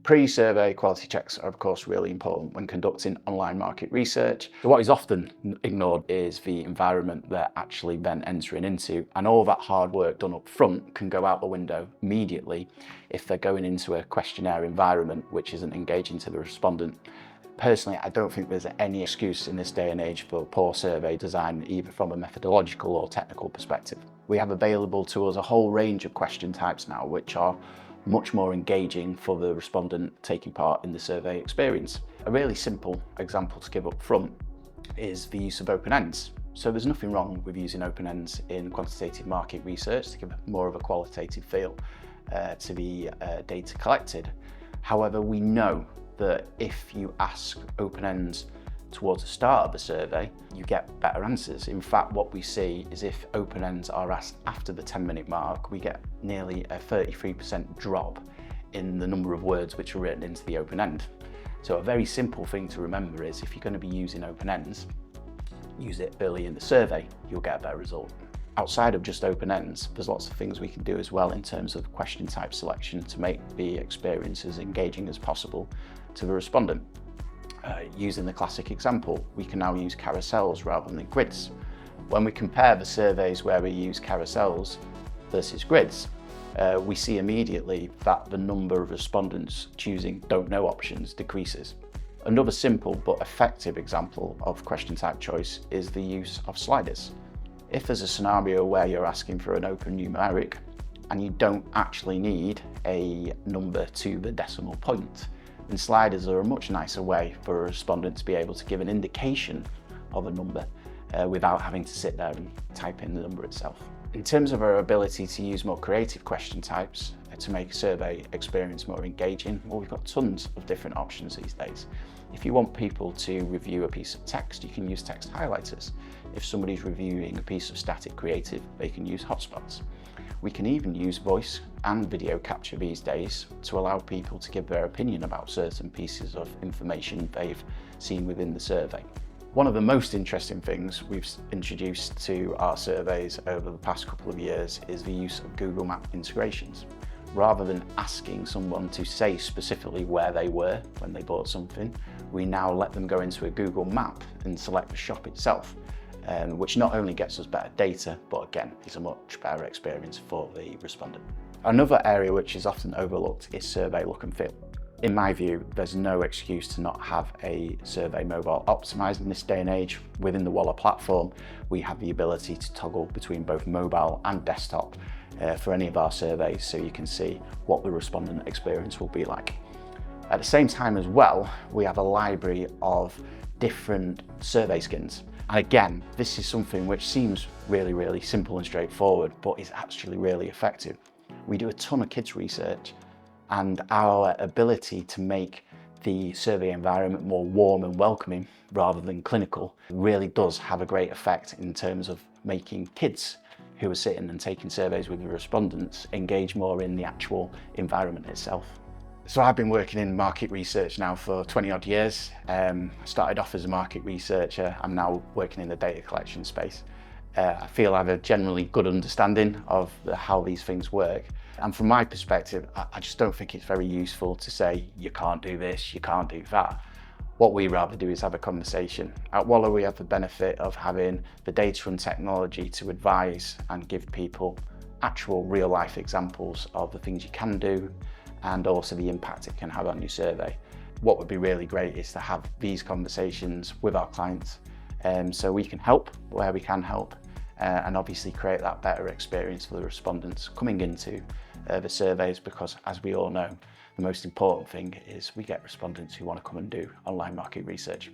Pre-survey quality checks are of course really important when conducting online market research. So what is often ignored is the environment they're actually then entering into, and all that hard work done up front can go out the window immediately if they're going into a questionnaire environment which isn't engaging to the respondent. Personally, I don't think there's any excuse in this day and age for poor survey design, either from a methodological or technical perspective. We have available to us a whole range of question types now which are much more engaging for the respondent taking part in the survey experience. A really simple example to give up front is the use of open-ends. So there's nothing wrong with using open-ends in quantitative market research to give more of a qualitative feel to the data collected. However, we know that if you ask open-ends towards the start of the survey, you get better answers. In fact, what we see is if open-ends are asked after the 10-minute mark, we get nearly a 33% drop in the number of words which are written into the open-end. So a very simple thing to remember is if you're going to be using open-ends, use it early in the survey, you'll get a better result. Outside of just open-ends, there's lots of things we can do as well in terms of question type selection to make the experience as engaging as possible to the respondent. Using the classic example, we can now use carousels rather than grids. When we compare the surveys where we use carousels versus grids, we see immediately that the number of respondents choosing don't know options decreases. Another simple but effective example of question type choice is the use of sliders. If there's a scenario where you're asking for an open numeric and you don't actually need a number to the decimal point, then sliders are a much nicer way for a respondent to be able to give an indication of a number without having to sit there and type in the number itself. In terms of our ability to use more creative question types to make a survey experience more engaging, well, we've got tons of different options these days. If you want people to review a piece of text, you can use text highlighters. If somebody's reviewing a piece of static creative, they can use hotspots. We can even use voice and video capture these days to allow people to give their opinion about certain pieces of information they've seen within the survey. One of the most interesting things we've introduced to our surveys over the past couple of years is the use of Google Map integrations. Rather than asking someone to say specifically where they were when they bought something, we now let them go into a Google Map and select the shop itself, which not only gets us better data, but again, is a much better experience for the respondent. Another area which is often overlooked is survey look and feel. In my view, there's no excuse to not have a survey mobile optimized in this day and age. Within the Walr platform, we have the ability to toggle between both mobile and desktop for any of our surveys, so you can see what the respondent experience will be like. At the same time as well, we have a library of different survey skins. And again, this is something which seems really simple and straightforward, but is actually really effective. We do a ton of kids research, and our ability to make the survey environment more warm and welcoming rather than clinical really does have a great effect in terms of making kids who are sitting and taking surveys with the respondents engage more in the actual environment itself. So I've been working in market research now for 20 odd years. I started off as a market researcher. I'm now working in the data collection space. I feel I have a generally good understanding of how these things work. And from my perspective, I just don't think it's very useful to say, you can't do this, you can't do that. What we rather do is have a conversation. At Walr, we have the benefit of having the data and technology to advise and give people actual real life examples of the things you can do and also the impact it can have on your survey. What would be really great is to have these conversations with our clients so we can help where we can help and obviously create that better experience for the respondents coming into the surveys, because as we all know, the most important thing is we get respondents who want to come and do online market research.